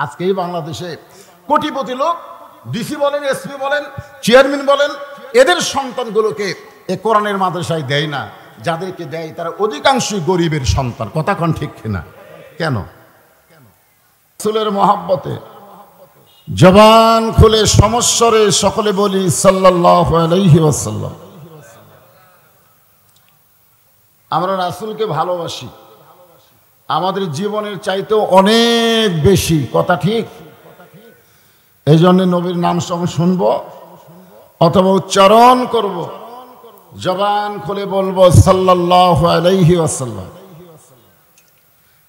আজকে এই বাংলাদেশে কোটিপতি লোক, ডিসি বলেন, এসপি বলেন, চেয়ারম্যান বলেন, এদের সন্তানগুলোকে এ কোরআনের মাদ্রাসায় দেয় না। যাদেরকে দেয় তারা অধিকাংশই গরিবের সন্তান। কথা কোন ঠিক কিনা? কেন? রাসূলের মহব্বতে জবান খুলে সমস্বরে সকলে বলি সাল্লাল্লাহু আলাইহি ওয়াসাল্লাম। আমরা রাসূলকে ভালোবাসি, আমাদের জীবনের চাইতেও অনেক বেশি। কথা ঠিক? এই জন্য নবীর নাম শুনবো অথবা উচ্চারণ করব, জবান খুলে বলবো সাল্লাল্লাহু আলাইহি ওয়াসাল্লাম।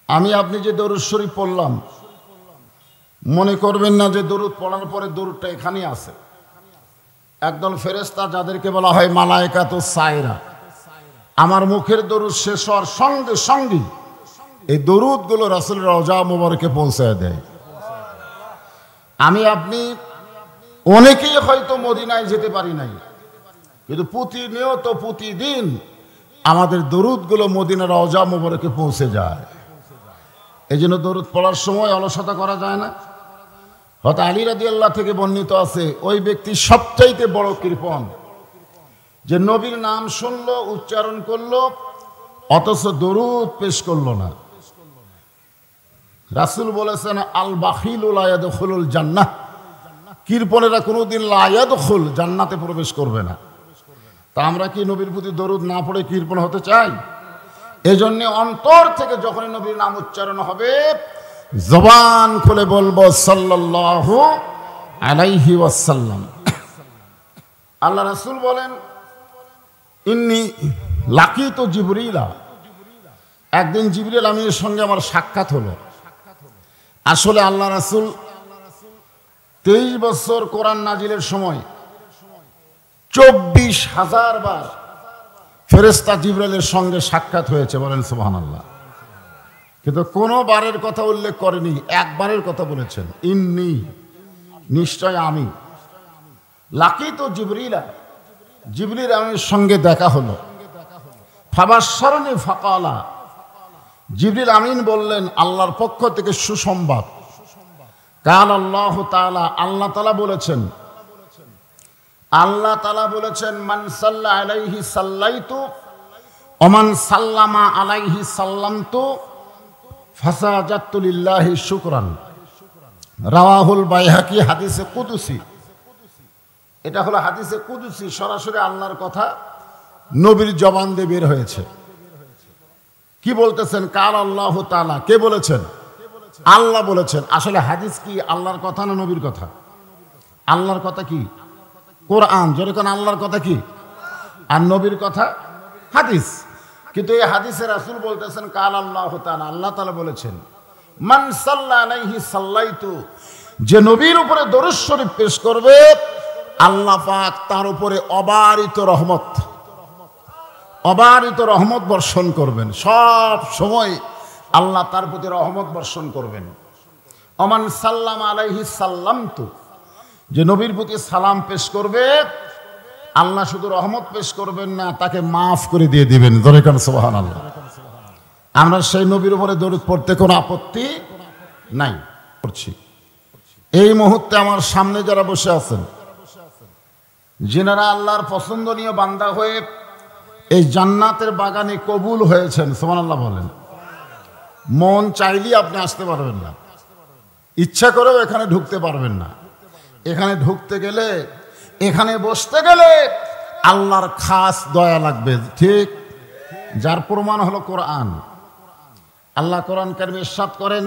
আমি আপনি যে দরুদ শরীফ পড়লাম, মনে করবেন না যে দরুদ পড়ার পরে দরুদটা এখানেই আছে। একদল ফেরেশতা যাদেরকে বলা হয় মালায়েকাতুস সায়রা, আমার মুখের দরুদ শেষ হওয়ার সঙ্গে সঙ্গে এই দরুদগুলো রাসূলের রওজা মুবারকে পৌঁছায় দেয়। আমি আপনি অনেকেই হয়তো মদিনায় যেতে পারি নাই, কিন্তু প্রতিনিয়ত প্রতিদিন আমাদের দরুদগুলো মদিনার রওজা মুবারকে পৌঁছে যায়। এই জন্য দরুদ পড়ার সময় অলসতা করা যায় না। হযরত আলী রাদিয়াল্লাহু থেকে বর্ণিত আছে, ওই ব্যক্তি সবচাইতে বড় কৃপণ যে নবীর নাম শুনলো, উচ্চারণ করলো, অথচ দরুদ পেশ করলো না। রাসূল বলেছেন আল বাখিলু লা ইয়াদখুলুল জান্নাহ, কৃপণেরা কোনোদিন লা ইয়াদখুল, জান্নাতে প্রবেশ করবে না। তা আমরা কি নবীর প্রতি দরুদ না পড়ে কৃপণ হতে চাই? এজন্য অন্তর থেকে যখন নবীর নাম উচ্চারণ হবে, জবান খুলে বলবো সাল্লাল্লাহু আলাইহি ওয়াসাল্লাম। আল্লাহ রাসূল বলেন ইন্নী লাকিতু জিবরিলা, একদিন জিবরিল আমিনের সঙ্গে আমার সাক্ষাৎ হলো। আসলে আল্লাহ রাসূল 23 বছর কোরআন নাজিলের সময় 24,000 বার ফেরেশতা জিবরাইলের সঙ্গে সাক্ষাৎ হয়েছে। বলেন সুবহানাল্লাহ। কিন্তু কোনো বারের কথা উল্লেখ করেনি, একবারের কথা বলেছেন, ইন্নী, নিশ্চয় আমি, লাকিতু জিবরিলা, জিবরিল আমিনের সঙ্গে দেখা হলো। ফাবাশশারনি ফাকালা, জিবরিল আমিন বললেন আল্লাহর পক্ষ থেকে সুসংবাদ। কাল আল্লাহ তাআলা, আল্লাহ তাআলা বলেছেন, আল্লাহ তাআলা বলেছেন মান সাল্লা আলাইহি সাল্লাইতু ওমান সাল্লামা আলাইহি সাল্লামতু ফাসাজাতু লিল্লাহি শুকরান। রাওয়াহুল বাইহাকি, হাদিসে কুদসি। এটা হলো হাদিসে কুদসি, সরাসরি আল্লাহর কথা নবীর জবান দিয়ে বের হয়েছে। কি বলতেছেন? কাল আল্লাহ তাআলা, কে বলেছেন? আল্লাহ বলেছেন। আসলে হাদিস কি আল্লাহর কথা না নবীর কথা? আল্লাহর কথা কি? কোরআন। যেরকম আল্লাহর কথা কি আর নবীর কথা হাদিস। কিন্তু এই হাদিসে রাসূল বলতেছেন কাল আল্লাহ তাআলা, আল্লাহ তাআলা বলেছেন মান সাল্লা আলাইহি সাল্লাইতু, যে নবীর উপরে দরুদ শরীফ পেশ করবে আল্লাহ পাক তার উপরে অবারিত রহমত, অবারিত রহমত বর্ষণ করবেন। সব সময় আল্লাহ তার প্রতি রহমত বর্ষণ করবেন। ওমান সাল্লাম আলাইহি সাল্লামতু, যে নবীর প্রতি সালাম পেশ করবে আল্লাহ শুধু রহমত পেশ করবেন না, তাকে মাফ করে দিয়ে দিবেন। জোরে কান সুবহানাল্লাহ। আমরা সেই নবীর উপরে দরুদ পড়তে কোনো আপত্তি নাই, করছি। এই মুহূর্তে আমার সামনে যারা বসে আছেন, যিনারা আল্লাহর পছন্দনীয় বান্দা হয়ে এই জান্নাতের বাগানে কবুল হয়েছেন, সুবহানাল্লাহ বলেন। মন চাইলেই আপনি আসতে পারবেন না, ইচ্ছা করেও এখানে ঢুকতে পারবেন না। এখানে ঢুকতে গেলে, এখানে বসতে গেলে আল্লাহর খাস দয়া লাগবে, ঠিক? যার প্রমাণ হলো কোরআন। আল্লাহ কোরআন কারিমে ইরশাদ করেন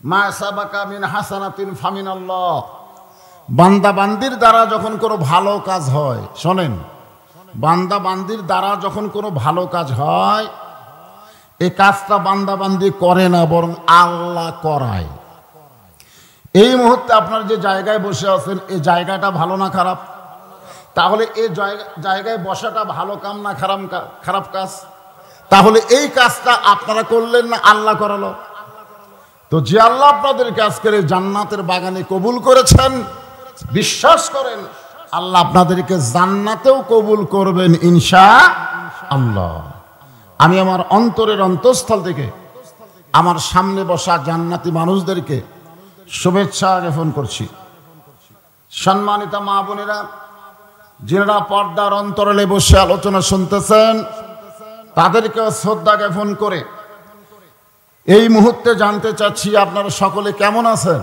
মা সাবাকা মিন হাসানাতিন ফামিনাল্লাহ, বান্দা বান্দির দ্বারা যখন কোনো ভালো কাজ হয়, শোনেন, বান্দা বান্দির দ্বারা যখন কোনো ভালো কাজ হয়, এই কাজটা বান্দা বান্দি করে না, বরং আল্লাহ করায়। এই মুহূর্তে আপনার যে জায়গায় বসে আছেন, এই জায়গাটা ভালো না খারাপ? তাহলে এই জায়গায় বসাটা ভালো কাম না খারাপ কাজ? তাহলে এই কাজটা আপনারা করলেন না, আল্লাহ করালো। তো যে আল্লাহ আপনাদেরকে আজকের এই জান্নাতের বাগানে কবুল করেছেন, বিশ্বাস করেন আল্লাহ আপনাদেরকে জান্নাতেও কবুল করবেন ইনশাআল্লাহ। আমি আমার অন্তরের অন্তঃস্থল থেকে আমার সামনে বসা জান্নাতি মানুষদেরকে শুভেচ্ছা জ্ঞাপন করছি। সম্মানিত মা বোনেরা, যারা পর্দার অন্তরালে বসে আলোচনা শুনতেছেন, তাদেরকে শ্রদ্ধা জ্ঞাপন করে এই মুহূর্তে জানতে চাচ্ছি আপনারা সকলে কেমন আছেন?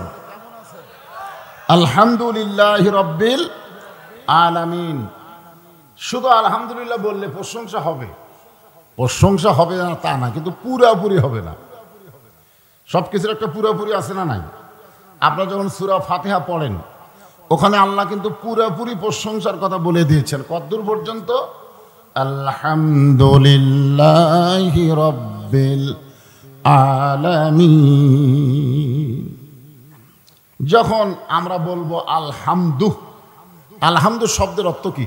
আলহামদুলিল্লাহ রব্বিল আলামিন। শুধু আলহামদুলিল্লাহ বললে প্রশংসা হবে? প্রশংসা হবে না তা না, কিন্তু পুরাপুরি হবে না। সব কিছুর একটা পুরাপুরি আছে না নাই? আপনারা যখন সূরা ফাতিহা পড়েন, ওখানে আল্লাহ কিন্তু পুরাপুরি প্রশংসার কথা বলে দিয়েছেন। কতদূর পর্যন্ত? আলহামদুলিল্লাহি রব্বিল আলামিন। যখন আমরা বলবো আলহামদু, আলহামদু শব্দের অর্থ কি?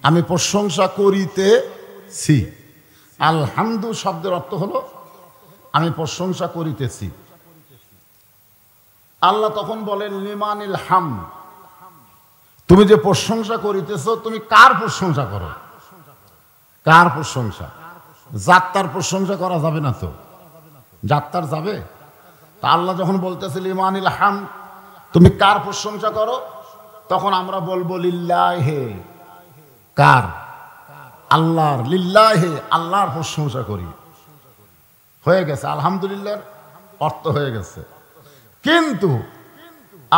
আমি প্রশংসা করিতেছি। আলহামদু শব্দের অর্থ হলো আমি প্রশংসা করিতেছি। আল্লাহ তখন বলেন লিমানিল হাম, তুমি যে প্রশংসা করিতেছ, তুমি কার প্রশংসা করো? কার প্রশংসা? জাত্তার প্রশংসা করা যাবে না তো? জাত্তার যাবে? তা আল্লাহ যখন বলতেছে লিমানিল হাম, তুমি কার প্রশংসা করো, তখন আমরা বলবো লিল্লাহে। কার? আল্লাহর। লিল্লাহে, আল্লাহর প্রশংসা করি। হয়ে গেছে, আলহামদুলিল্লাহর অর্থ হয়ে গেছে। কিন্তু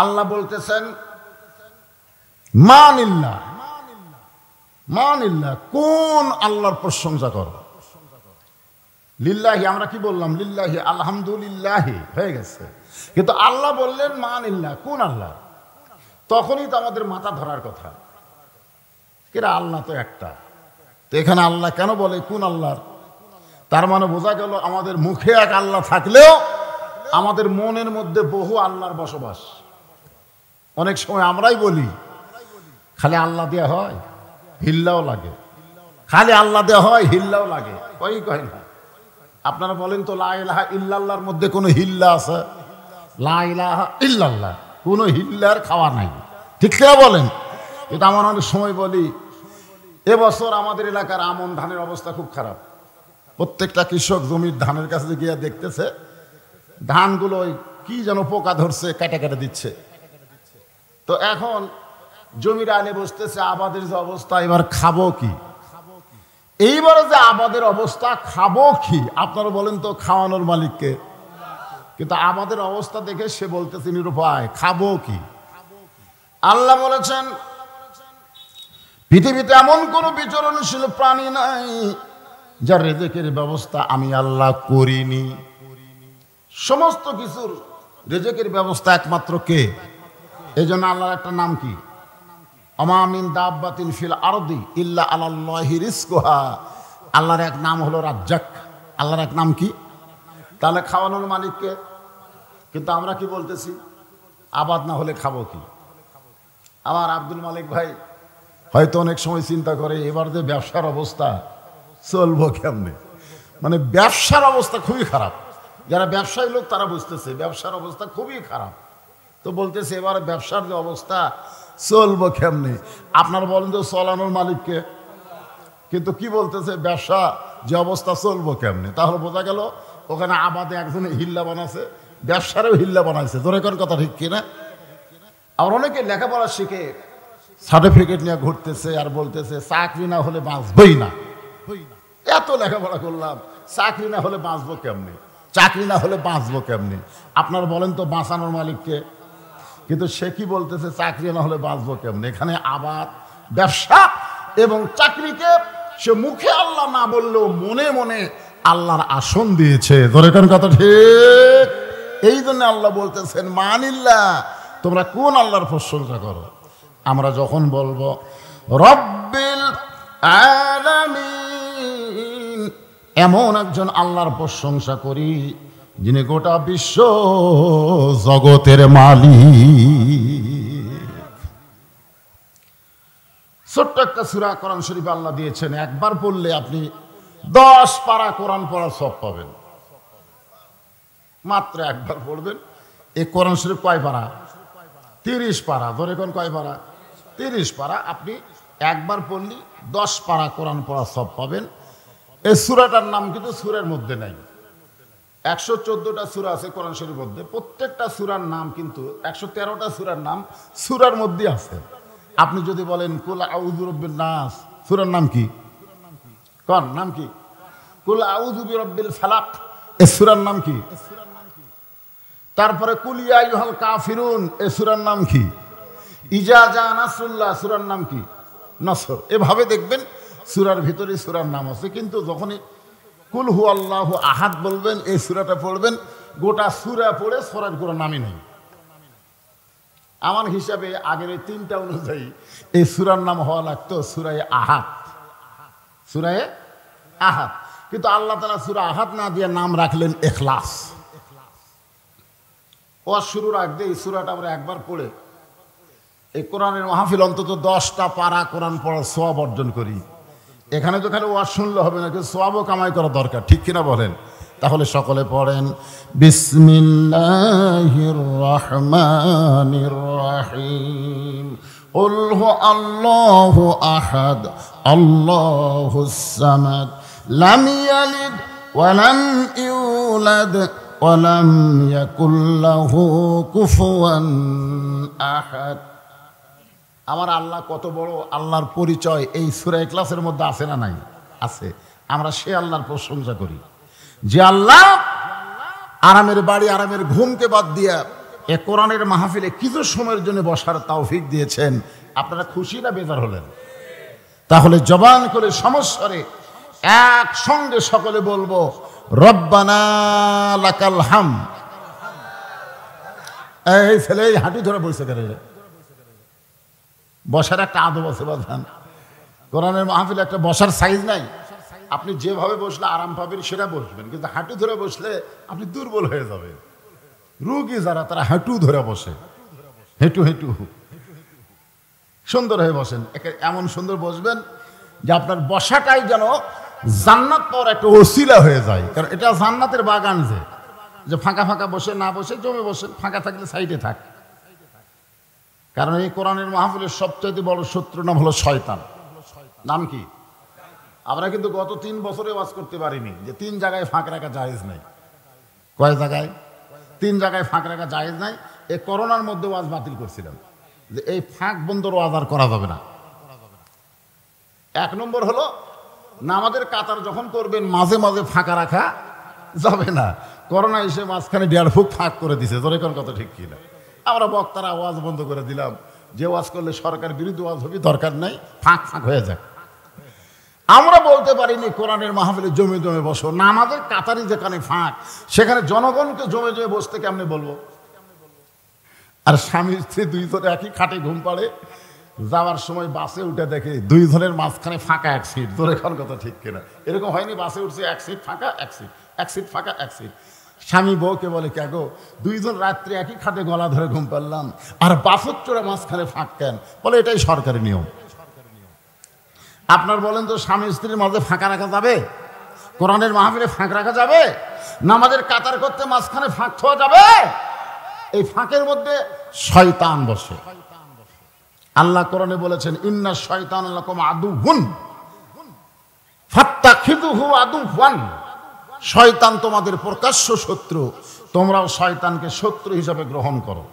আল্লাহ বলতেছেন মানিল্লাহ, মানিল্লাহ, কোন আল্লাহর প্রশংসা করো? লিল্লাহি, আমরা কি বললাম? লিল্লাহি, আলহামদুলিল্লাহি, হয়ে গেছে। কিন্তু আল্লাহ বললেন মানিল্লাহ, কোন আল্লাহ? তখনই তো আমাদের মাথা ধরার কথা, কিরা আল্লাহ তো একটা, তো এখানে আল্লাহ কেন বলে কোন আল্লাহর? তার মানে বোঝা গেল আমাদের মুখে এক আল্লাহ থাকলেও আমাদের মনের মধ্যে বহু আল্লাহর বসবাস। অনেক সময় আমরাই বলি খালি আল্লাহ দেয়া হয়, হিল্লাও লাগে। খালি আল্লাহ দেয়া হয়, হিল্লাও লাগে। কয় না? আপনারা বলেন তো লা ইলাহা ইল্লাল্লাহর মধ্যে কোনো হিল্লা আছে? লা ইলাহা ইল্লাল্লাহ, কোনো হিল্লার খাওয়া নাই, ঠিক না বলেন? এটা আমার অনেক সময় বলি, এবছর আমাদের এলাকার আমন ধানের অবস্থা খুব খারাপ। প্রত্যেকটা কৃষক জমির ধানের কাছে গিয়ে দেখতেছে ধানগুলো কি যেন পোকা ধরছে, কেটে কেটে দিচ্ছে। তো এখন জমির আলে বসতেছে, আবাদের যে অবস্থা, এবার খাবো কি? এইবারে যে আবাদের অবস্থা, খাবো কি? আপনারা বলেন তো, খাওয়ানোর মালিককে। কিন্তু আমাদের অবস্থা দেখে সে বলতেছে নিরুপায়, খাবো কি? আল্লাহ বলেছেন পৃথিবীতে এমন কোন বিচরণশীল প্রাণী নাই যার রেজেকের ব্যবস্থা আমি আল্লাহ করিনি। সমস্ত কিছুর রেজেকের ব্যবস্থা একমাত্র কে? এই জন্য আল্লাহর একটা নাম কি? আমা মিন দাব্বাতিন ফিল আরদি ইল্লা আলাল্লাহি রিজকুহা। আল্লাহর এক নাম হলো রাজ্জাক। আল্লাহর এক নাম কি? তাহলে খাওয়ানোর মালিককে। কিন্তু আমরা কি বলতেছি? আবাদ না হলে খাবো কি? আমার আব্দুল মালিক ভাই হয়তো অনেক সময় চিন্তা করে এবার যে ব্যবসার অবস্থা, চলবো কেমনে? মানে ব্যবসার অবস্থা খুবই খারাপ। যারা ব্যবসায়ী লোক তারা বুঝতেছে ব্যবসার অবস্থা খুবই খারাপ। তো বলতেছে এবার ব্যবসার যে অবস্থা, চলবো কেমনে? আপনারা বলেন তো চলানোর মালিককে। কিন্তু কি বলতেছে? ব্যবসা যে অবস্থা, চলবো কেমনে? তাহলে বোঝা গেল ওখানে আবাদে একজনে হিল্লা বানাচ্ছে, ব্যবসারেও হিল্লা বানাইছে। ধরে কোন কথা ঠিক কিনা? আর অনেকে লেখাপড়া শিখে সার্টিফিকেট নিয়ে ঘুরতেছে আর বলতেছে চাকরি না হলে বাঁচবই না। এত লেখাপড়া করলাম, চাকরি না হলে বাঁচবো কেমনে? চাকরি না হলে বাঁচবো কেমনে? আপনারা বলেন তো বাঁচানোর মালিককে। কিন্তু সে কি বলতেছে? চাকরি না হলে বাঁচবো কেমনে? এখানে আবাদ, ব্যবসা এবং চাকরিকে সে মুখে আল্লাহ না বললেও মনে মনে আল্লাহর আসন দিয়েছে। ধরে কোন কথা ঠিক? এই জন্য আল্লাহ বলতেছেন মানিল্লাহ, তোমরা কোন আল্লাহর প্রশংসা করো? আমরা যখন বলবো রব্বিল আলামিন, এমন একজন আল্লাহর প্রশংসা করি যিনি গোটা বিশ্ব জগতের মালিক। ছোট্ট একটা সূরা কোরআন শরীফ আল্লাহ দিয়েছেন, একবার পড়লে আপনি 10 পারা কোরআন পড়ার সওয়াব পাবেন। মাত্র একবার পড়বেন। এই কোরআন শরীফ কয় পারা? 30 পারা। ধরে কোন কয় পারা? 30 পারা। আপনি একবার পড়লে 10 পারা কোরআন পড়ার সওয়াব পাবেন। এই সূরাটার নাম কিন্তু সূরার মধ্যে নাই। 114টা সূরা আছে কোরআন শরীফের মধ্যে, প্রত্যেকটা সূরার নাম কিন্তু 113টা সূরার নাম সূরার মধ্যে আছে। আপনি যদি বলেন কুল আউযু বিরাব্বিন নাস, সূরার নাম কি? কোন নাম কি? কুল আউযু বিরাব্বিল ফালাক, এই সূরার নাম কি? তারপরে কুল ইয়া আইয়ুহাল কাফিরুন, এই সূরার নাম কি? ইজা জা নাসরুল্লাহ, সূরার নাম কি? নসর। এভাবে দেখবেন সূরার ভিতরে সূরার নাম আছে, কিন্তু যখনই কুল হু আল্লাহু আহাদ বলবেন, এই সূরাটা পড়বেন, গোটা সূরা পড়ে সূরার কোনো নামই নেই। আমার হিসাবে আগের এই 3টা অনুযায়ী এই সূরার নাম হওয়া লাগতো সূরায়ে আহাদ, সূরায়ে আহাদ। কিন্তু আল্লাহ তাআলা সূরা আহাদ না দিয়ে নাম রাখলেন ইখলাস। ওয়াজ শুরুর আগে এই সূরাটা আমরা একবার পড়ে এই কোরআনের মাহফিল অন্তত 10টা পারা কোরআন পড়ার সওয়াব অর্জন করি। এখানে তো খালি ওয়াজ শুনলে হবে না, কিন্তু সওয়াবও কামাই করা দরকার, ঠিক কিনা বলেন? তাহলে সকলে পড়েন বিসমিল্লাহির রহমানির রহিম। কুল হু আল্লাহু আহাদ আল্লাহুস সামাদ লাম ইয়ালিদ ওয়া লাম ইউলাদ ওয়া লাম ইয়াকুল লাহু কুফুয়ান আহাদ। আমার আল্লাহ কত বড়, আল্লাহর পরিচয় এই সূরা ইখলাসের মধ্যে আছে না নাই? আছে। আমরা সে আল্লাহর প্রশংসা করি যে আল্লাহ আরামের বাড়ি, আরামের ঘুমকে বাদ দিয়া এ কোরআনের মাহফিলে কিছু সময়ের জন্য বসার তৌফিক দিয়েছেন। আপনারা খুশি না বেজার হলেন? তাহলে জবান করে সমস্বরে একসঙ্গে সকলে বলবো রব্বানা লাকাল হামদ। এই ছেলে হাঁটু ধরে বসে গেলে, বসার একটা আদব আছে বাজান। কোরআনের মাহফিলে একটা বসার সাইজ নাই। আপনি যেভাবে বসলে আরাম পাবেন সেটা বসবেন, কিন্তু হাঁটু ধরে বসলে আপনি দুর্বল হয়ে যাবেন। রোগী যারা তারা হাঁটু ধরে বসে, হেঁটু হেঁটু সুন্দর হয়ে বসেন। এমন সুন্দর বসবেন যে আপনার বসাটাই যেন জান্নাত পাওয়ার একটা ওসিলা হয়ে যায়। কারণ এটা জান্নাতের বাগান, যে ফাঁকা ফাঁকা বসে না বসে জমে বসেন, ফাঁকা থাকলে সাইডে থাক। কারণ এই কোরআনের মাহফিলের সবচেয়ে বড় শত্রু নাম হলো শয়তান। নাম কি? আমরা কিন্তু গত 3 বছরে ওয়াজ করতে পারিনি যে 3 জায়গায় ফাঁক রাখা জায়েজ নাই। কয় জায়গায়? 3 জায়গায় ফাঁক রাখা জায়েজ নাই। এই করোনার মধ্যে ওয়াজ বাতিল করছিলাম যে এই ফাঁক বন্ধর ওয়াজ আর করা যাবে না। 1 নম্বর হলো নামাজের কাতার যখন করবেন মাঝে মাঝে ফাঁকা রাখা যাবে না। করোনা এসে মাঝখানে 1.5 ফুট ফাঁক করে দিছে, জোরে কোন কথা ঠিক কিনা? আমরা বক্তারা আওয়াজ বন্ধ করে দিলাম যে ওয়াজ করলে সরকার বিরোধী ওয়াজ হবে, দরকার নাই, ফাঁক ফাঁক হয়ে যায়। আমরা বলতে পারিনি কোরআনের মাহফিলে জমে জমে বসো। নামাজের কাতারি যেখানে ফাঁক, সেখানে জনগণকে জমে জমে বসতে কেমনে বলবো? আর স্বামী স্ত্রী 2 জন একই খাটে ঘুম পাড়ে, যাওয়ার সময় বাসে উঠে দেখে 2 জনের মাঝখানে ফাঁকা 1 সিট, ধরে কোন কথা ঠিক কিনা? এরকম হয়নি? বাসে উঠছে 1 সিট ফাঁকা, 1 সিট, 1 সিট ফাঁকা, 1 সিট। স্বামী বউকে বলে কে গো, 2 জন রাত্রে একই খাটে গলা ধরে ঘুম পারলাম, আর বাসর চোরা মাঝখানে ফাঁক কেন? বলে এটাই সরকারি নিয়ম। আপনার বলেন তো স্বামী স্ত্রীর মাঝে ফাঁকা রাখা যাবে? কোরআনের মাহফিলে ফাঁক রাখা যাবে? নামাজের কাতার করতে মাঝখানে ফাঁক থোয়া যাবে? এই ফাঁকের মধ্যে শয়তান বসে। আল্লাহ কোরআনে বলেছেন ইন্না শয়তান লাকুম আদুউন ফাত্তাখিযুহু আদুওয়ান। শয়তান তোমাদের প্রকাশ্য শত্রু, তোমরাও শয়তানকে শত্রু হিসাবে গ্রহণ করো।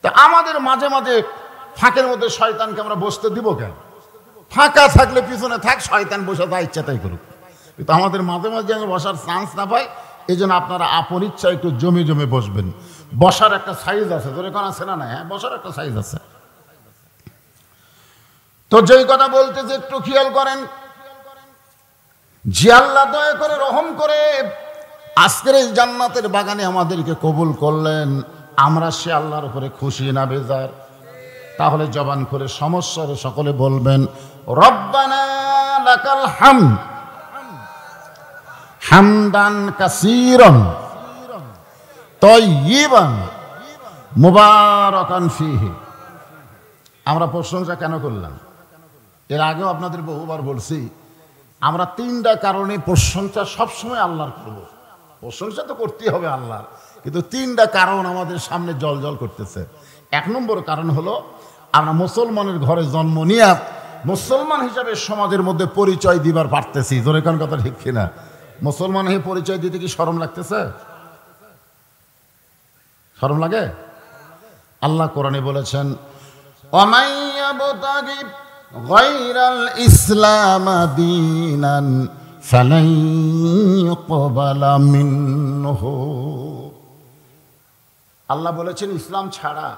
তা আমাদের মাঝে মাঝে ফাঁকের মধ্যে শয়তানকে আমরা বসতে দিব কেন? ফাঁকা থাকলে পিছনে থাক, শয়তান বসে যা ইচ্ছা তাই করুক। কিন্তু আমাদের মাঝে মাঝে আমরা বসার চান্স না পাই, এই জন্য আপনারা আপন ইচ্ছা একটু জমে জমে বসবেন। বসার একটা সাইজ আছে, ধরে কোন আছে না? না, হ্যাঁ, বসার একটা সাইজ আছে। তো যেই কথা বলতে যে একটু খেয়াল করেন, যে আল্লাহ দয়া করে রহম করে আজকের এই জান্নাতের বাগানে আমাদেরকে কবুল করলেন, আমরা সে আল্লাহর উপরে খুশি না বেজার? তাহলে জবান করে সমস্যার সকলে বলবেন রব্বানা লাকাল হামদ হামদান কাসীরান তাইয়িবান মুবারাকান ফীহি। আমরা প্রশংসা কেন করলাম? এর আগেও আপনাদের বহুবার বলছি, আমরা 3টা কারণে প্রশংসা সবসময় আল্লাহর করব। প্রশংসা তো করতেই হবে আল্লাহর, কিন্তু 3টা কারণ আমাদের সামনে জল করতেছে। 1 নম্বর কারণ হলো আমরা মুসলমানের ঘরে জন্ম নিয়ে মুসলমান হিসাবে সমাজের মধ্যে পরিচয় দিবার পারতেছি, জোরে কোন কথা ঠিক কিনা? মুসলমান হয়ে পরিচয় দিতে কি শরম লাগতেছে? শরম লাগে? আল্লাহ কোরআনে বলেছেন, ওয়ামান ইয়াবতাগি গায়রাল ইসলাম দীনান ফালান ইউকবালা মিনহু। আল্লাহ বলেছেন ইসলাম ছাড়া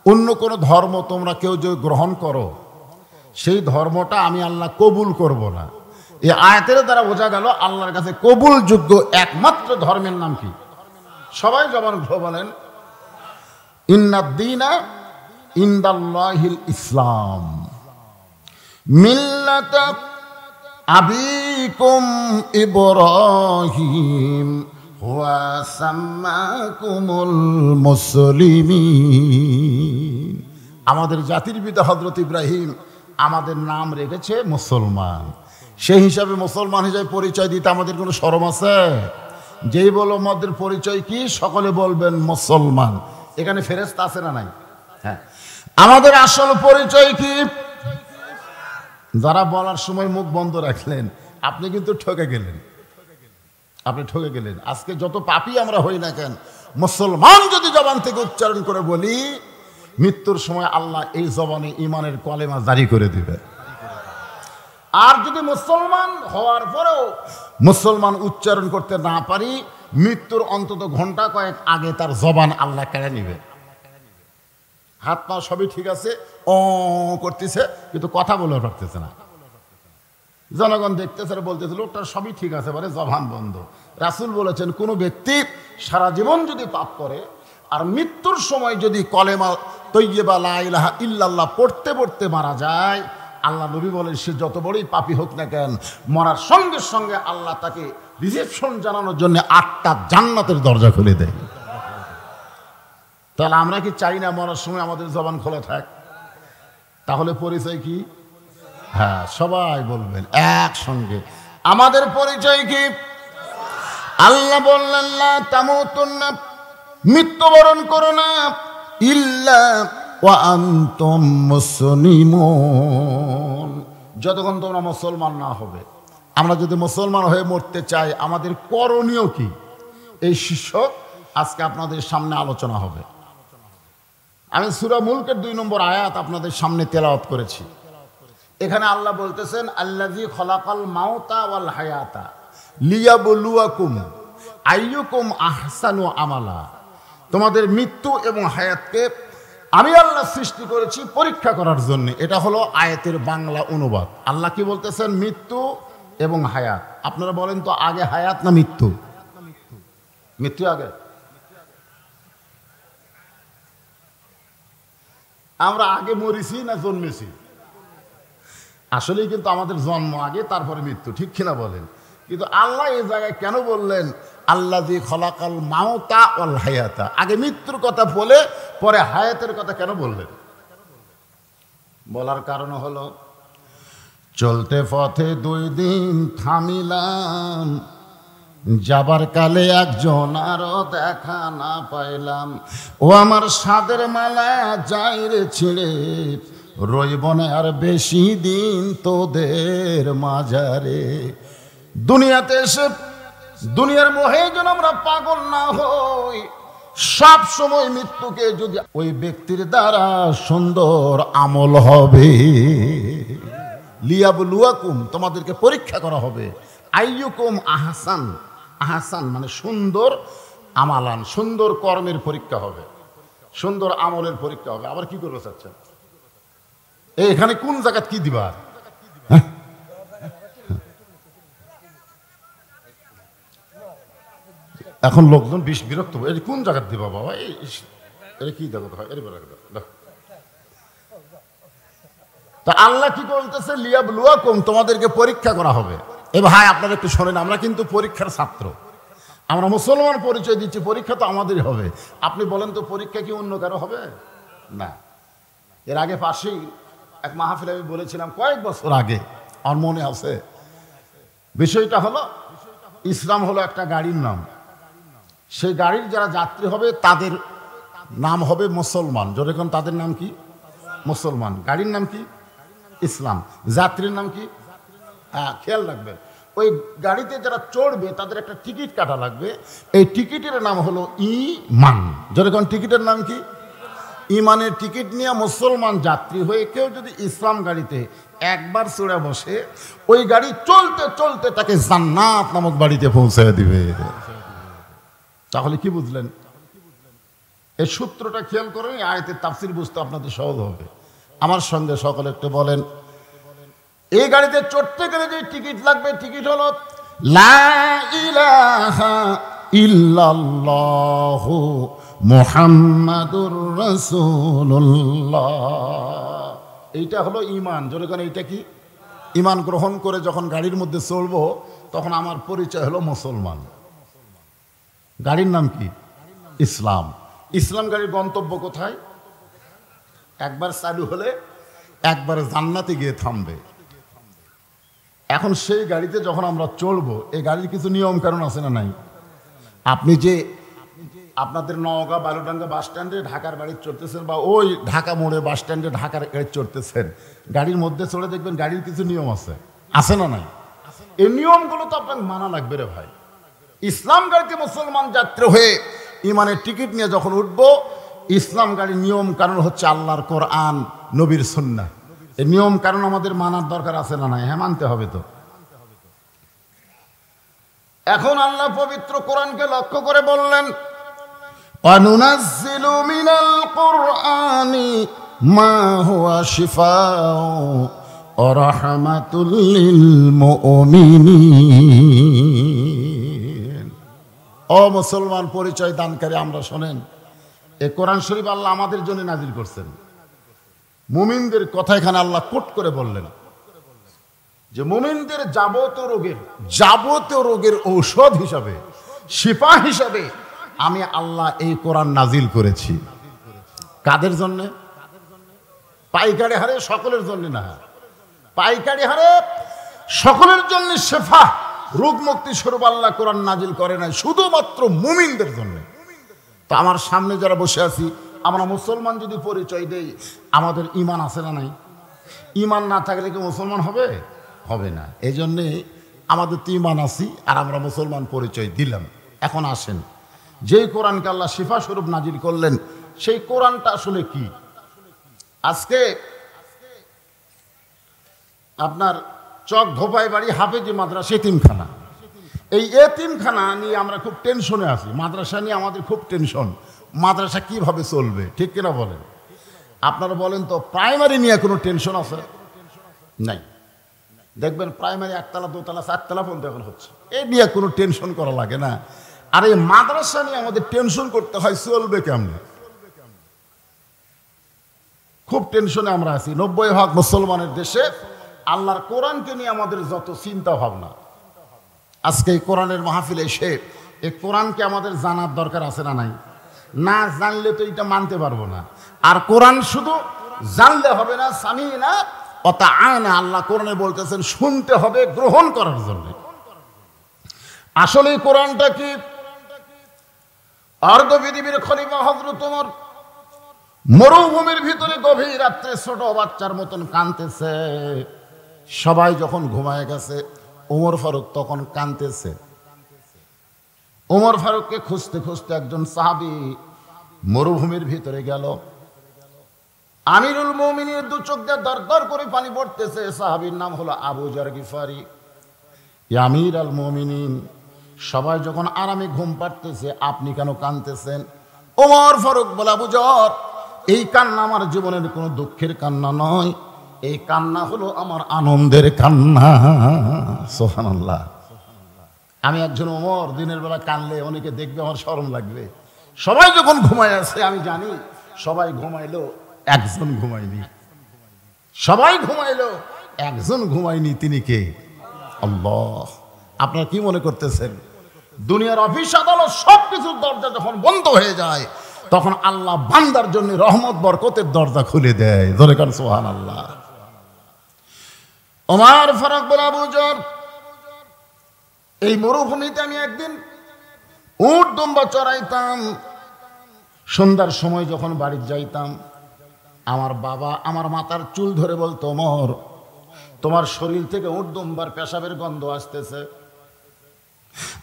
অন্য কোনো ধর্ম তোমরা কেউ যদি গ্রহণ করো, সেই ধর্মটা আমি আল্লাহ কবুল করব না। এই আয়াতের দ্বারা বোঝা গেল আল্লাহর কাছে কবুলযোগ্য একমাত্র ধর্মের নাম কি? সবাই জবান খুলে বলেন, ইন্নাদ-দীনা ইনদাল্লাহিল ইসলাম মিল্লাতা আবিকুম ইব্রাহিম ওয়া সাম্মাকুমুল মুসলিমিন। আমাদের জাতির পিতা হযরত ইব্রাহিম আমাদের নাম রেখেছে মুসলমান। সেই হিসাবে মুসলমান হিসাবে পরিচয় দিতে আমাদের কোনো শরম আছে? যেই বলো আমাদের পরিচয় কি, সকলে বলবেন মুসলমান। এখানে ফেরেশতা আছে না নাই? হ্যাঁ। আমাদের আসল পরিচয় কি? যারা বলার সময় মুখ বন্ধ রাখলেন, আপনি কিন্তু ঠকে গেলেন। আপনি ঠকে গেলেন। আজকে যত পাপী আমরা হই না কেন, মুসলমান যদি জবান থেকে উচ্চারণ করে বলি, মৃত্যুর সময় আল্লাহ এই জবানে ঈমানের কলেমা জারি করে দিবে। আর যদি মুসলমান হওয়ার পরেও মুসলমান উচ্চারণ করতে না পারি, মৃত্যুর অন্তত ঘন্টা কয়েক আগে তার জবান আল্লাহ কেড়ে নিবে। হাত পা সবই ঠিক আছে, ও করতেছে, কিন্তু কথা বলে পারতেছে না। জনগণ দেখতেছে আর বলতেছে লোকটা সবই ঠিক আছে, মানে জবান বন্ধ। রাসূল বলেছেন, কোনো ব্যক্তি সারা জীবন যদি পাপ করে আর মৃত্যুর সময় যদি কলেমা তৈয়্যিবা লা ইলাহা ইল্লাল্লাহ পড়তে পড়তে মারা যায়, আল্লাহ নবী বলেন সে যত বড়ই পাপী হোক না কেন, মরার সঙ্গে সঙ্গে আল্লাহ তাকে রিসেপশন জানানোর জন্য 8টা জান্নাতের দরজা খুলে দেয়। তাহলে আমরা কি চাই না মরার সময় আমাদের জবান খোলা থাক? তাহলে পরিচয় কি? হ্যাঁ, সবাই বলবেন একসঙ্গে, আমাদের পরিচয় কি? আল্লাহ বললেন, লা তামুতুন্না, মৃত্যুবরণ করো না, ইল্লা ওয়া আনতুম মুসলিমুন, যতক্ষণ তোমরা মুসলমান না হবে। আমরা যদি মুসলমান হয়ে মরতে চাই, আমাদের করণীয় কি? এই শীর্ষক আজকে আপনাদের সামনে আলোচনা হবে। আমি সূরা মুলকের 2 নম্বর আয়াত আপনাদের সামনে তেলাওয়াত করেছি। এখানে আল্লাহ বলতেছেন, আল্লাযী খলাকাল মাউতা ওয়াল হায়াতা লিয়াবলুয়াকুম আইয়ুকুম আহসানু আমালা। তোমাদের মৃত্যু এবং হায়াতকে আমি আল্লাহ সৃষ্টি করেছি পরীক্ষা করার জন্য। এটা হলো আয়াতের বাংলা অনুবাদ। আল্লাহ কি বলতেছেন? মৃত্যু এবং হায়াত। আপনারা বলেন তো, আগে হায়াত না মৃত্যু? মৃত্যু আগে। আমরা আগে মরেছি না জন্মেছি? আসলেই কিন্তু আমাদের জন্ম আগে, তারপরে মৃত্যু, ঠিক কিনা বলেন? কিন্তু আল্লাহ এই জায়গায় কেন বললেন আল্লাযী খলাকাল মাউতা ওয়াল হায়াতা? আগে মৃত্যুর কথা বলে পরে হায়াতের কথা কেন বললেন? বলার কারণ হলো, চলতে পথে 2 দিন থামিলাম, যাবার কালে একজন আরো দেখা না পাইলাম। ও আমার সাদের মালা যাই রে ছিঁড়ে, রইব না আর বেশি দিন তোদের মাঝারে। দুনিয়াতে এসে দুনিয়ার মোহে যেন আমরা পাগল না হই, সব সময় মৃত্যুকে যদি ওই ব্যক্তির দ্বারা সুন্দর আমল হবে। লিয়াবলুয়াকুম, তোমাদেরকে পরীক্ষা করা হবে। আইয়ুকুম আহসান, আহসান মানে সুন্দর, আমালান সুন্দর কর্মের পরীক্ষা হবে, সুন্দর আমলের পরীক্ষা হবে। আবার কি করবে চাচ্ছেন? এখানে কোন জায়গা কি দিবা? এখন লোকজন বিরক্ত, কোন জায়গা দিবা বাবা? এটা কি দেখো, তা আল্লাহ কি বলতেছে? লিয়াবলুয়াকুম, তোমাদেরকে পরীক্ষা করা হবে। এ ভাই আপনারা একটু শোনেন, আমরা কিন্তু পরীক্ষার ছাত্র, আমরা মুসলমান পরিচয় দিচ্ছি, পরীক্ষা তো আমাদেরই হবে। আপনি বলেন তো, পরীক্ষা কি অন্য কারো হবে? না। এর আগে পাশেই এক মাহফিলে আমি বলেছিলাম কয়েক বছর আগে, আমার মনে আছে। বিষয়টা হলো, ইসলাম হলো একটা গাড়ির নাম। সেই গাড়ির যারা যাত্রী হবে তাদের নাম হবে মুসলমান। যখন তাদের নাম কি? মুসলমান। গাড়ির নাম কি? ইসলাম। যাত্রীর নাম কি? হ্যাঁ, খেয়াল রাখবেন। ওই গাড়িতে যারা চড়বে তাদের একটা টিকিট কাটা লাগবে। এই টিকিটের নাম হলো ঈমান। যেরকম টিকিটের নাম কি? ঈমানের টিকিট নিয়ে মুসলমান যাত্রী হয়ে কেউ যদি ইসলাম গাড়িতে একবার চড়ে বসে, ওই গাড়ি চলতে চলতে তাকে জান্নাত নামক বাড়িতে পৌঁছায় দিবে। তাহলে কি বুঝলেন? এই সূত্রটা খেয়াল করেন, আয়াতের তাফসীর বুঝতে আপনাদের সহজ হবে। আমার সঙ্গে সকলে একটু বলেন, এই গাড়িতে চড়তে গেলে যে টিকিট লাগবে, টিকিট হলো লা ইলাহা ইল্লাল্লাহু মুহাম্মাদুর রাসূলুল্লাহ। এইটা হলো ঈমান। যেরকম এইটা কি? ঈমান গ্রহণ করে যখন গাড়ির মধ্যে চড়বো তখন আমার পরিচয় হলো মুসলমান। গাড়ির নাম কি? ইসলাম। ইসলাম গাড়ির গন্তব্য কোথায়? একবার চালু হলে একবার জান্নাতে গিয়ে থামবে। এখন সেই গাড়িতে যখন আমরা চড়বো, এই গাড়ির কিছু নিয়ম কারণ আছে না নাই? আপনি যে আপনাদের নওগাঁ বালুডাঙ্গা বাস স্ট্যান্ডে ঢাকার গাড়ি চড়তেছেন, বা ওই ঢাকা মোড়ে বাস স্ট্যান্ডে ঢাকার গাড়ি চড়তেছেন, গাড়ির মধ্যে চড়ে দেখবেন গাড়ির কিছু নিয়ম আছে না নাই? এই নিয়মগুলো তো আপনার মানা লাগবে রে ভাই। ইসলাম গাড়িতে মুসলমান যাত্রী হয়ে ঈমানের টিকিট নিয়ে যখন উঠবো, ইসলাম গাড়ির নিয়ম কারণ হচ্ছে আল্লাহর কোরআন, নবীর সুন্নাহ। এই নিয়ম কারণ আমাদের মানার দরকার আছে না নাই? হ্যাঁ, মানতে হবে তো। এখন আল্লাহ পবিত্র কোরআনকে লক্ষ্য করে বললেন, ওয়ানুনাজ্জিলু মিনাল কুরআনি মা হুয়া শিফাউ ওয়া রাহমাতুল লিল মুমিনিন। ও মুসলমান পরিচয় দানকারী, আমরা শোনেন, এই কোরআন শরীফ আল্লাহ আমাদের জন্য নাজিল করছেন। মুমিনদের কথা এখানে আল্লাহ কোট করে বললেন যে মুমিনদের যাবতীয় রোগের ঔষধ হিসাবে, শিফা হিসাবে আমি আল্লাহ এই কোরআন নাজিল করেছি। কাদের জন্য? পাইকারি হারে সকলের জন্য না, পাইকারি হারে সকলের জন্য শিফা, রোগ মুক্তি স্বরূপ আল্লাহ কোরআন নাজিল করে নাই, শুধুমাত্র মুমিনদের জন্য। তো আমার সামনে যারা বসে আছি, আমরা মুসলমান যদি পরিচয় দেই, আমাদের ঈমান আছে না নাই? ঈমান না থাকলে কি মুসলমান হবে? হবে না। এই জন্যে আমাদের তো ঈমান আছি আর আমরা মুসলমান পরিচয় দিলাম। এখন আসেন, যেই কোরআনকে আল্লাহ শিফা স্বরূপ নাজিল করলেন, সেই কোরআনটা আসলে কি? আজকে আপনার চক ধোপাই বাড়ি হাফেজি মাদ্রাসা এতিমখানা, এই এতিমখানা নিয়ে আমরা খুব টেনশনে আছি। মাদ্রাসা নিয়ে আমাদের খুব টেনশন, মাদ্রাসা কিভাবে চলবে, ঠিক কিনা বলেন? আপনারা বলেন তো, প্রাইমারি নিয়ে কোনো টেনশন আছে? নাই। দেখবেন প্রাইমারি একতলা, দোতলা, চারতলা পর্যন্ত এখন হচ্ছে, এই নিয়ে কোনো টেনশন করা লাগে না। আর এই মাদ্রাসা নিয়ে আমাদের টেনশন করতে হয়, চলবে কেমনে? খুব টেনশনে আমরা আছি। 90% মুসলমানের দেশে আল্লাহর কোরআনকে নিয়ে আমাদের যত চিন্তা ভাবনা। আজকে এই কোরআনের মাহফিলে এসে এই কোরআনকে আমাদের জানার দরকার আছে না নাই? না জানলে তো এটা মানতে পারবো না। আর কোরআন শুধু জানলে হবে না, সামিনা ওয়া তাআনা, আল্লাহ কোরআনে বলতেছেন শুনতে হবে গ্রহণ করার জন্য। আসলে কোরআনটা কি? আরব পৃথিবীর খলিফা হযরত ওমর মরুভূমির ভিতরে গভীর রাত্রে ছোট বাচ্চার মতন কাঁদতেছে। সবাই যখন ঘুমায় গেছে, ওমর ফারুক তখন কাঁদতেছে। ওমর ফারুককে খুঁজতে খুঁজতে একজন সাহাবী মরুভূমির ভিতরে গেল। আমিরুল মুমিনের দু চোখ দিয়ে দর দর করে পানি পড়তেছে। সাহাবীর নাম হলো আবু যার গিফারি। আমির আল মুমিনিন, সবাই যখন আরামে ঘুম পাড়তেছে, আপনি কেন কাঁদতেছেন? ওমর ফারুক বলে, আবু যর, এই কান্না আমার জীবনের কোনো দুঃখের কান্না নয়, এই কান্না হলো আমার আনন্দের কান্না। সুবহানাল্লাহ। আমি একজন ওমর, দিনের বেলা কানলে অনেকে দেখবে, আমার শরম লাগবে। সবাই যখন ঘুমায় আছে, আমি জানি সবাই ঘুমাইলো, একজন ঘুমায়নি। সবাই ঘুমাইলো, একজন ঘুমায়নি, তিনি কে? আল্লাহ। আপনারা কি মনে করতেছেন? দুনিয়ার অফিস আদালত সবকিছুর দরজা যখন বন্ধ হয়ে যায়, তখন আল্লাহ বান্দার জন্য রহমত বরকতের দরজা খুলে দেয়। ধরে কান সুবহানাল্লাহ। ওমর ফারুক বলে, আবু যর, এই মরুভূমিতে আমি একদিন উট দুম্বা চড়াইতাম। সন্ধ্যার সময় যখন বাড়ি যাইতাম, আমার বাবা আমার মাথার চুল ধরে বলতো, ওমর, তোমার শরীর থেকে উর্দুম্বার পেশাবের গন্ধ আসতেছে।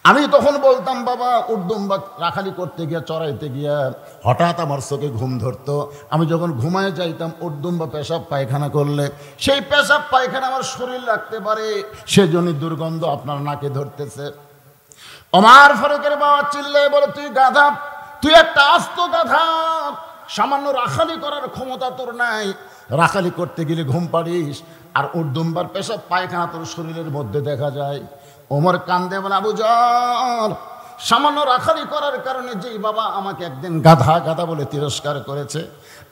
আমি তখন বলতাম, বাবা উর্দুম্বা রাখালি করতে গিয়া চড়াইতে গিয়া হঠাৎ আমার চোখে ঘুম ধরতো। আমি যখন ঘুমায় যাইতাম উর্দুম্বা পেশাব পায়খানা করলে সেই পেশাব পায়খানা আমার শরীর লাগতে পারে, সেজন্য দুর্গন্ধ আপনার নাকে ধরতেছে। ওমর ফারুকের বাবা চিল্লে বলে, তুই গাধা, তুই একটা আস্ত গাধা, সামান্য রাখালি করার ক্ষমতা তোর নাই। রাখালি করতে গেলে ঘুম পাড়িস, আর উর্দুম্বার পেশাব পায়খানা তোর শরীরের মধ্যে দেখা যায়। ওমর কান্দে বলে, আবু জর, সামান্য রাখালি করার কারণে যেই বাবা আমাকে একদিন গাধা গাধা বলে তিরস্কার করেছে,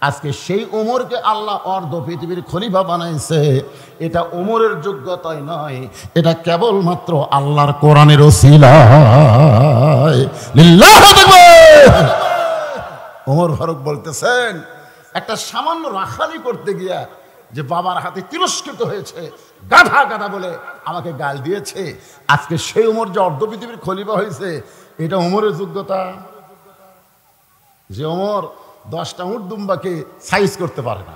আজকে সেই ওমরকে আল্লাহ অর্ধ পৃথিবীর খলিফা বানাইছে। এটা ওমরের যোগ্যতাই নয়, এটা কেবলমাত্র আল্লাহর কোরআনের ওসিলায়। লিল্লাহু আকবার। ওমর ফারুক বলতেছেন, একটা সামান্য রাখালি করতে গিয়া যে বাবার হাতে তিরস্কৃত হয়েছে, গাধা গাধা বলে আমাকে গাল দিয়েছে, আজকে সেই ওমর যে অর্ধ পৃথিবীর খলিফা হয়েছে, এটা ওমরের যোগ্যতা। যে ওমর 10টা উর্দুম্বাকে সাইজ করতে পারে না,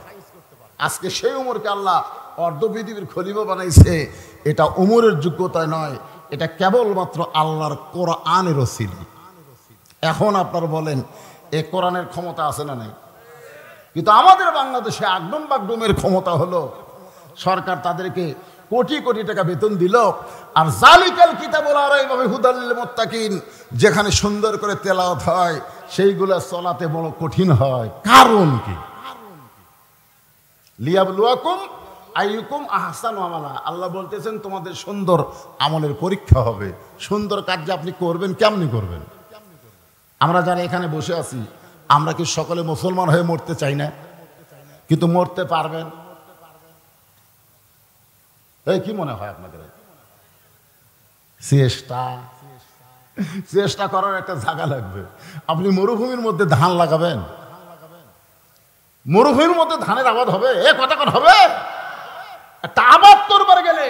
আজকে সেই ওমরকে আল্লাহ অর্ধ পৃথিবীর খলিফা বানাইছে, এটা ওমরের যোগ্যতায় নয়, এটা কেবলমাত্র আল্লাহর কোরআনের ওসিলা। এখন আপনারা বলেন, এ কোরআনের ক্ষমতা আছে না নাই? কিন্তু আমাদের বাংলাদেশে আগডুম বাগডুমের ক্ষমতা হলো, সরকার তাদেরকে কোটি কোটি টাকা বেতন দিল, আর জালিকাল কিতাবুল রাইবা হুদাল লিল মুত্তাকিন, যেখানে সুন্দর করে তেলাওয়াত হয় সেইগুলো চলাতে বড় কঠিন হয়। কারণ কি? লিয়াবলুয়াকুম আইয়ুকুম আহসানু আমালা। আল্লাহ বলতেছেন তোমাদের সুন্দর আমলের পরীক্ষা হবে। সুন্দর কাজ যে আপনি করবেন, কেমনি করবেন? আমরা যারা এখানে বসে আছি, আমরা কি সকলে মুসলমান হয়ে মরতে চাই না? কিন্তু মরতে পারবেন? এই কি মনে হয় আপনাদের? চেষ্টা করার একটা জায়গা লাগবে। আপনি মরুভূমির মধ্যে ধান লাগাবেন, মরুভূমির মধ্যে ধানের আবাদ হবে? এ কতক্ষণ হবে? একটা আবাদ করবার গেলে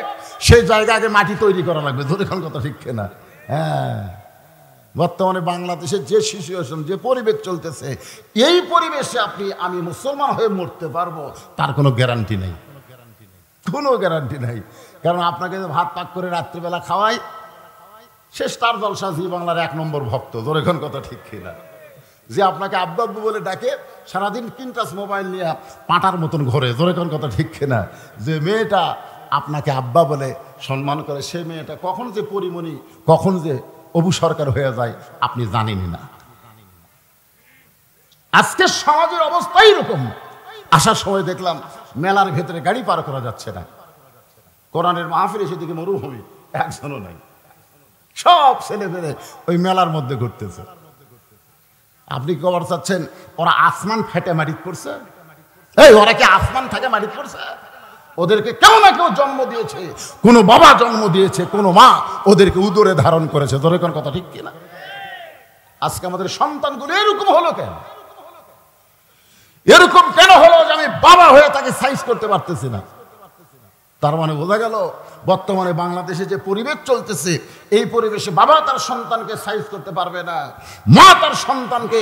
সেই জায়গা আগে মাটি তৈরি করা লাগবে। ধরে কোন কথা ঠিক না? হ্যাঁ, বর্তমানে বাংলাদেশের যে সিচুয়েশন, যে পরিবেশ চলতেছে, এই পরিবেশে আমি মুসলমান হয়ে মরতে পারবো তার কোনো গ্যারান্টি নেই, কোনো গ্যারান্টি নেই। কারণ আপনাকে ভাত পাক করে রাত্রিবেলা খাওয়াই, সে স্টার জলসা জি বাংলার 1 নম্বর ভক্ত। ধরে কোন কথা ঠিক কিনা? যে আপনাকে আব্বু আব্বু বলে ডাকে, সারাদিন কিনটাস মোবাইল নিয়ে পাঁটার মতন ঘরে। ধরে কোন কথা ঠিক কিনা? যে মেয়েটা আপনাকে আব্বা বলে সম্মান করে, সে মেয়েটা কখন যে পরিমণি, কখন যে অবু সরকার হয়ে যায় আপনি জানেনই না। আজকে সমাজের অবস্থা এরকম। আসার সময় দেখলাম মেলার ভেতরে গাড়ি পার করা যাচ্ছে না। কোরআনের মাহফিলে সেদিকে মরুভূমি, একজনও নাই। সব ছেলে পেলে ওই মেলার মধ্যে ঘুরতেছে। আপনি খবর চাচ্ছেন ওরা আসমান ফেটে মাটিত পড়ছে? এই ওরা কি আসমান থেকে মাটিত পড়ছে? ওদেরকে কেউ না কেউ জন্ম দিয়েছে, কোনো বাবা জন্ম দিয়েছে, কোনো মা ওদেরকে উদরে ধারণ করেছে। ধরে কোন কথা ঠিক কিনা? আজকে আমাদের সন্তানগুলো এরকম হলো কেন? এরকম কেন হলো যে আমি বাবা হয়ে তাকে সাইজ করতে পারতেছি না? তার মানে বোঝা গেল বর্তমানে বাংলাদেশে যে পরিবেশ চলতেছে, এই পরিবেশে বাবা তার সন্তানকে সাইজ করতে পারবে না, মা তার সন্তানকে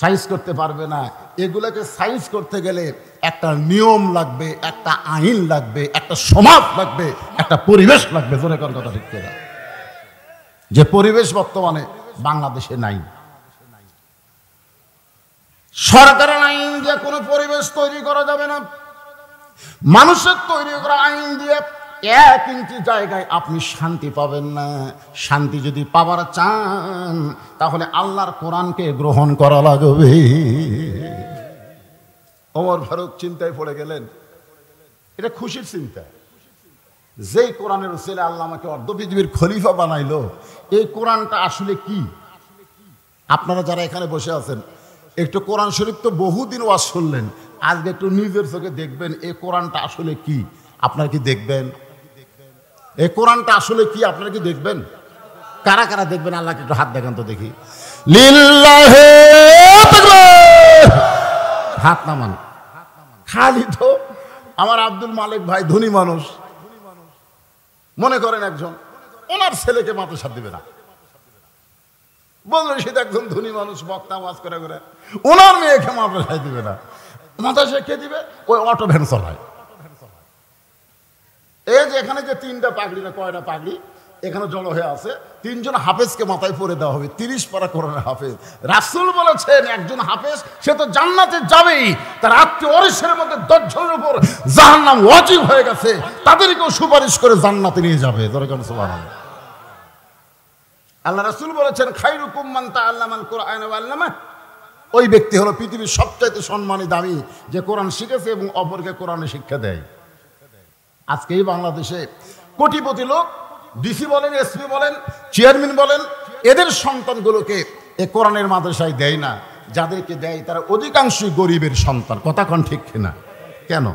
সাইজ করতে পারবে না। এগুলোকে সাইজ করতে গেলে একটা নিয়ম লাগবে, একটা আইন লাগবে, একটা সমাজ লাগবে, একটা পরিবেশ লাগবে। জোরে কোন কথা ঠিক কিনা? যে পরিবেশ বর্তমানে বাংলাদেশে নাই। সরকারের আইন দিয়ে কোনো পরিবেশ তৈরি করা যাবে না। মানুষের তৈরি করা আইন দিয়ে 1 ইঞ্চি জায়গায় আপনি শান্তি পাবেন না। শান্তি যদি পাওয়ার চান তাহলে আল্লাহর কোরআনকে গ্রহণ করা লাগবে। ওমর ফারুক চিন্তায় পড়ে গেলেন। এটা খুশির চিন্তা, যেই কোরআনের উসিলায় আল্লাহ আমাকে অর্ধ পৃথিবীর খলিফা বানাইলো, এই কোরআনটা আসলে কি? আপনারা যারা এখানে বসে আছেন, একটু কোরআন শরীফ তো বহুদিন ওয়াজ শুনলেন, আজকে একটু নিজের চোখে দেখবেন এই কোরআনটা আসলে কি। আপনারা কি দেখবেন? এই কোরআনটা আসলে কি আপনারা কি দেখবেন? কারা কারা দেখবেন? আল্লাহকে একটু হাত দেখান তো দেখি। লিল্লাহি তাকবীর। হাত নামান। খালি তো আমার আব্দুল মালিক ভাই ধনী মানুষ, মনে করেন একজন, ওনার ছেলেকে মাদ্রাসা দিবে না, বললেন সেটা একজন ধনী মানুষ, বক্তা ওয়াজ করে করে, ওনার মেয়েকে মাদ্রাসায় দিবে না। মাদ্রাসায় কে দিবে? ওই অটো ভ্যান চালায়। এই যে এখানে যে 3টা পাগড়ি না কয়টা পাগড়ি এখানে জড়ো হয়ে আছে, 3 জন হাফেজকে মাথায় পরে দেওয়া হবে, 30 পারা কোরআনের হাফেজ। রাসূল বলেছেন একজন হাফেজ সে তো জান্নাতে যাবেই, তার আত্মীয় ওয়ারিসের মধ্যে 10 জনের উপর জাহান্নাম ওয়াজিব হয়ে গেছে, তাদেরকেও সুপারিশ করে জান্নাতে নিয়ে যাবে। দরকার সুবহানাল্লাহ। আল্লাহ রাসূল বলেছেন খায়রুকুম মান তাআল্লামাল কুরআন ওয়া আল্লামা, ওই ব্যক্তি হলো পৃথিবীর সবচাইতে সম্মানী দামি যে কোরআন শিখেছে এবং অপরকে কোরআনের শিক্ষা দেয়। আজকে এই বাংলাদেশে কোটিপতি লোক, ডিসি বলেন, এসপি বলেন, চেয়ারম্যান বলেন, এদের সন্তানগুলোকে এ কোরআনের মাদ্রাসায় দেয় না। যাদেরকে দেয় তারা অধিকাংশই গরিবের সন্তান। কথা কোন ঠিক কিনা? কেন?